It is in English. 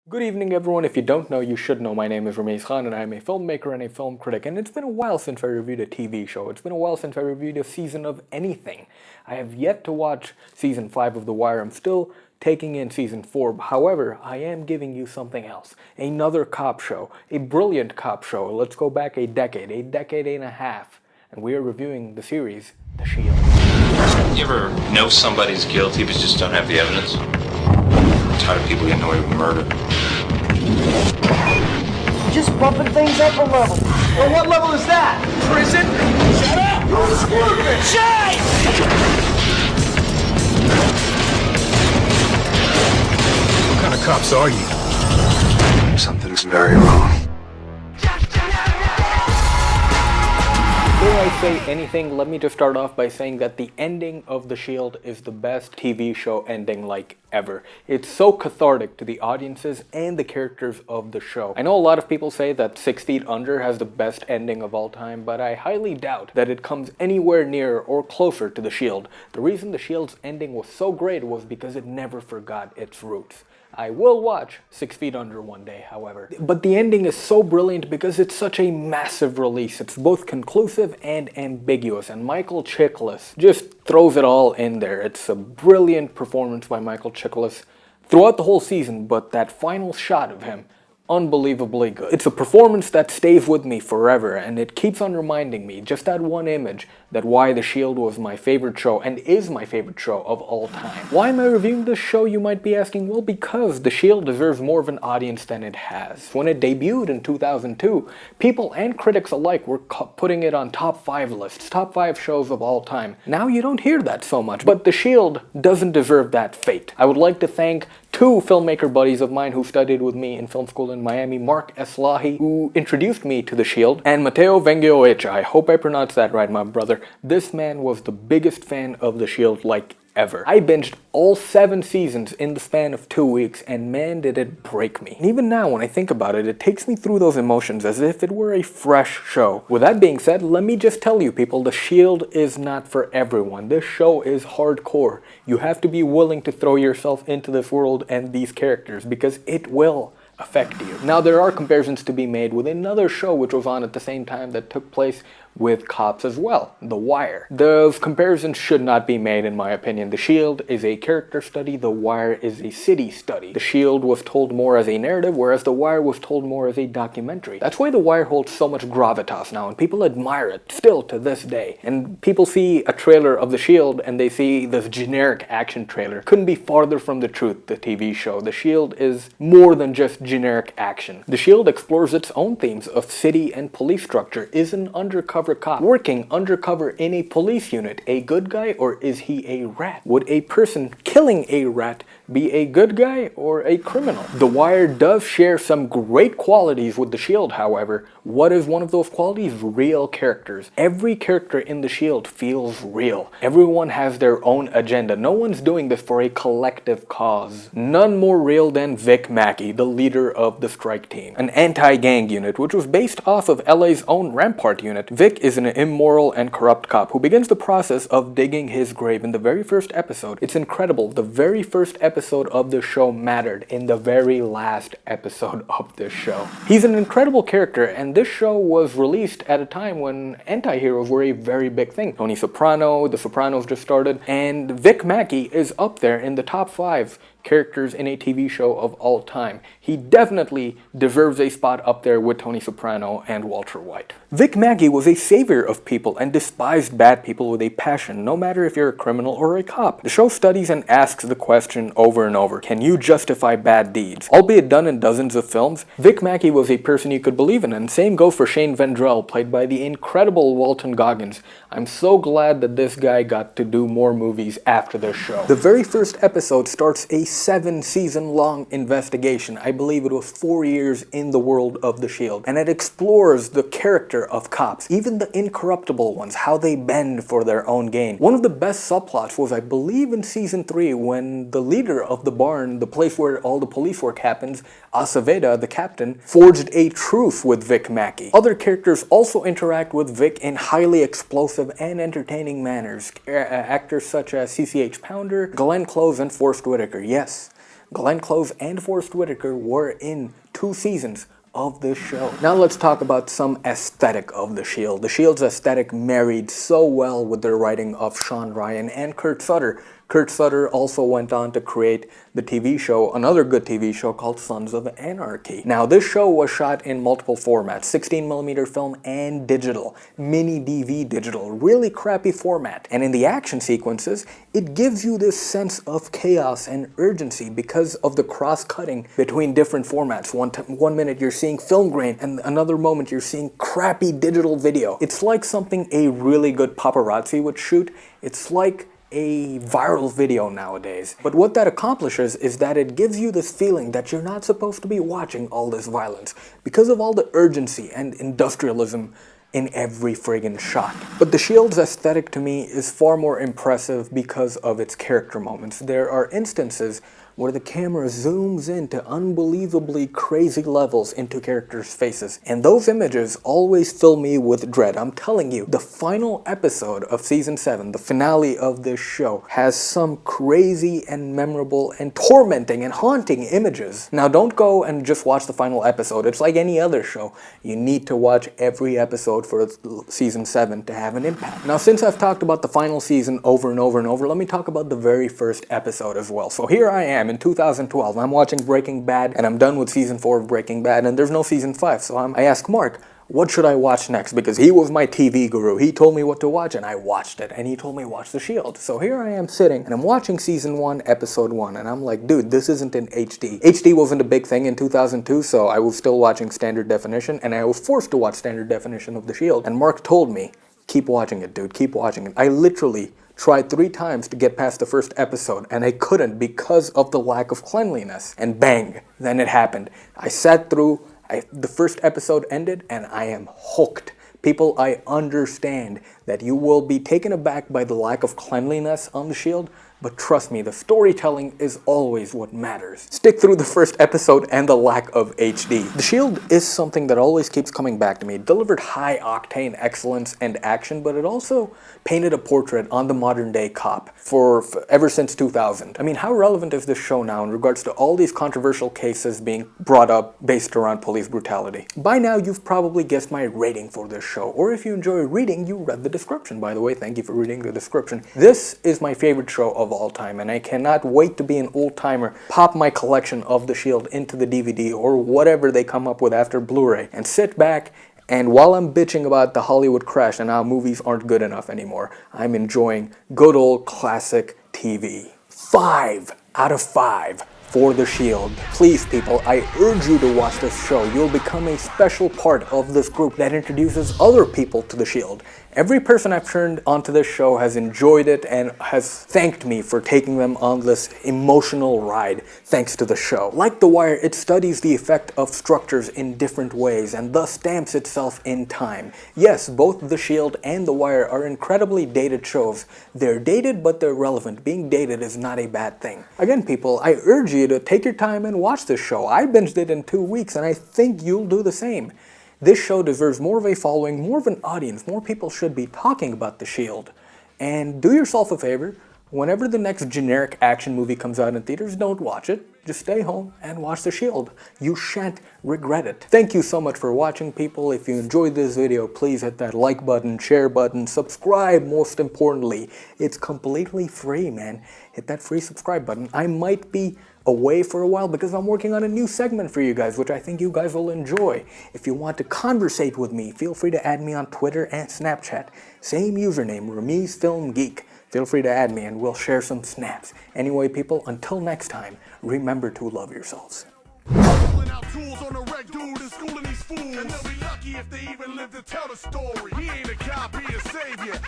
Good evening, everyone. If you don't know, you should know. My name is Rameez and I am a filmmaker and a film critic, and it's been a while since I reviewed a TV show. It's been a while since I reviewed a season of anything. I have yet to watch season 5 of The Wire. I'm still taking in season 4. However, I am giving you something else. Another cop show. A brilliant cop show. Let's go back a decade and a half. And we are reviewing the series, The Shield. You ever know somebody's guilty but just don't have the evidence? I'm tired of people getting away with murder. Just bumping things up a level. Well, what level is that? Prison? Shut up! You're stupid! Shame! What kind of cops are you? Something's very wrong. Before I say anything, let me just start off by saying that the ending of The Shield is the best TV show ending like ever. It's so cathartic to the audiences and the characters of the show. I know a lot of people say that 6 Feet Under has the best ending of all time, but I highly doubt that it comes anywhere near or closer to The Shield. The reason The Shield's ending was so great was because it never forgot its roots. I will watch 6 Feet Under one day, however. But the ending is so brilliant because it's such a massive release. It's both conclusive and ambiguous, and Michael Chiklis just throws it all in there. It's a brilliant performance by Michael Chiklis throughout the whole season, but that final shot of him, unbelievably good. It's a performance that stays with me forever, and it keeps on reminding me, just that one image, that why The Shield was my favorite show and is my favorite show of all time. Why am I reviewing this show, you might be asking? Well, because The Shield deserves more of an audience than it has. When it debuted in 2002, people and critics alike were putting it on top 5 lists, top 5 shows of all time. Now you don't hear that so much, but The Shield doesn't deserve that fate. I would like to thank 2 filmmaker buddies of mine who studied with me in film school in Miami, Mark Eslahi, who introduced me to The Shield, and Matteo Vengioecha. I hope I pronounced that right, my brother. This man was the biggest fan of The Shield like ever. I binged all 7 seasons in the span of 2 weeks, and man did it break me. And even now when I think about it, it takes me through those emotions as if it were a fresh show. With that being said, let me just tell you people, The Shield is not for everyone. This show is hardcore. You have to be willing to throw yourself into this world and these characters because it will affect you. Now there are comparisons to be made with another show which was on at the same time that took place with cops as well, The Wire. Those comparisons should not be made in my opinion. The Shield is a character study, The Wire is a city study. The Shield was told more as a narrative, whereas The Wire was told more as a documentary. That's why The Wire holds so much gravitas now, and people admire it still to this day. And people see a trailer of The Shield and they see this generic action trailer. Couldn't be farther from the truth, the TV show. The Shield is more than just generic action. The Shield explores its own themes of city and police structure. Is an undercover cop working undercover in a police unit a good guy, or is he a rat? Would a person killing a rat be a good guy or a criminal? The Wire does share some great qualities with The Shield, however. What is one of those qualities? Real characters. Every character in The Shield feels real. Everyone has their own agenda. No one's doing this for a collective cause. None more real than Vic Mackey, the leader of the strike team, an anti-gang unit which was based off of LA's own Rampart unit. Vic is an immoral and corrupt cop who begins the process of digging his grave in the very first episode. It's incredible. The very first episode of the show mattered in the very last episode of this show. He's an incredible character, and this show was released at a time when anti-heroes were a very big thing. Tony Soprano, The Sopranos just started, and Vic Mackey is up there in the top 5 characters in a TV show of all time. He definitely deserves a spot up there with Tony Soprano and Walter White. Vic Mackey was a savior of people and despised bad people with a passion, no matter if you're a criminal or a cop. The show studies and asks the question over and over, can you justify bad deeds? Albeit done in dozens of films, Vic Mackey was a person you could believe in, and same goes for Shane Vendrell, played by the incredible Walton Goggins. I'm so glad that this guy got to do more movies after this show. The very first episode starts a 7-season-long investigation. I believe it was 4 years in the world of The Shield, and it explores the character of cops, even the incorruptible ones, how they bend for their own gain. One of the best subplots was, I believe, in season 3 when the leader of the barn, the place where all the police work happens, Aceveda, the captain, forged a truce with Vic Mackey. Other characters also interact with Vic in highly explosive and entertaining manners. Actors such as CCH Pounder, Glenn Close, and Forrest Whitaker. Yes, Glenn Close and Forrest Whitaker were in 2 seasons of this show. Now let's talk about some aesthetic of The Shield. The Shield's aesthetic married so well with the writing of Sean Ryan and Kurt Sutter. Kurt Sutter also went on to create the TV show, another good TV show called Sons of Anarchy. Now this show was shot in multiple formats, 16mm film and digital, mini DV digital, really crappy format. And in the action sequences, it gives you this sense of chaos and urgency because of the cross-cutting between different formats. One minute you're seeing film grain and another moment you're seeing crappy digital video. It's like something a really good paparazzi would shoot. It's like a viral video nowadays. But what that accomplishes is that it gives you this feeling that you're not supposed to be watching all this violence because of all the urgency and industrialism in every friggin' shot. But The Shield's aesthetic to me is far more impressive because of its character moments. There are instances where the camera zooms into unbelievably crazy levels into characters' faces. And those images always fill me with dread. I'm telling you, the final episode of Season 7, the finale of this show, has some crazy and memorable and tormenting and haunting images. Now don't go and just watch the final episode. It's like any other show. You need to watch every episode for Season 7 to have an impact. Now since I've talked about the final season over and over and over, let me talk about the very first episode as well. So here I am in 2012. I'm watching Breaking Bad and I'm done with season 4 of Breaking Bad and there's no season 5. So I asked Mark, what should I watch next? Because he was my TV guru. He told me what to watch and I watched it. And he told me watch The Shield. So here I am sitting and I'm watching season 1, episode 1. And I'm like, dude, this isn't in HD. HD wasn't a big thing in 2002, so I was still watching standard definition. And I was forced to watch standard definition of The Shield. And Mark told me, keep watching it, dude. Keep watching it. I literally tried 3 times to get past the first episode and I couldn't because of the lack of cleanliness. And bang, then it happened. I sat through, the first episode ended and I am hooked. People, I understand that you will be taken aback by the lack of cleanliness on The Shield, but trust me, the storytelling is always what matters. Stick through the first episode and the lack of HD. The Shield is something that always keeps coming back to me. It delivered high-octane excellence and action, but it also painted a portrait on the modern-day cop for ever since 2000. I mean, how relevant is this show now in regards to all these controversial cases being brought up based around police brutality? By now, you've probably guessed my rating for this show, or if you enjoy reading, you read the description. By the way, thank you for reading the description. This is my favorite show of all time, and I cannot wait to be an old-timer, pop my collection of The Shield into the DVD or whatever they come up with after Blu-ray, and sit back, and while I'm bitching about the Hollywood crash and how movies aren't good enough anymore, I'm enjoying good old classic TV. 5 out of 5 for The Shield. Please people, I urge you to watch this show. You'll become a special part of this group that introduces other people to The Shield. Every person I've turned onto this show has enjoyed it and has thanked me for taking them on this emotional ride thanks to the show. Like The Wire, it studies the effect of structures in different ways and thus stamps itself in time. Yes, both The Shield and The Wire are incredibly dated shows. They're dated, but they're relevant. Being dated is not a bad thing. Again, people, I urge you to take your time and watch this show. I binged it in 2 weeks and I think you'll do the same. This show deserves more of a following, more of an audience. More people should be talking about The Shield. And do yourself a favor, whenever the next generic action movie comes out in theaters, don't watch it. Just stay home and watch The Shield. You shan't regret it. Thank you so much for watching, people. If you enjoyed this video, please hit that like button, share button, subscribe most importantly. It's completely free, man. Hit that free subscribe button. I might be away for a while because I'm working on a new segment for you guys, which I think you guys will enjoy. If you want to conversate with me, feel free to add me on Twitter and Snapchat. Same username, Rameez Film Geek. Feel free to add me and we'll share some snaps. Anyway, people, until next time, remember to love yourselves. Out tools on the reg dude and schooling these fools. And they'll be lucky if they even live to tell the story. He ain't a cop, he a savior.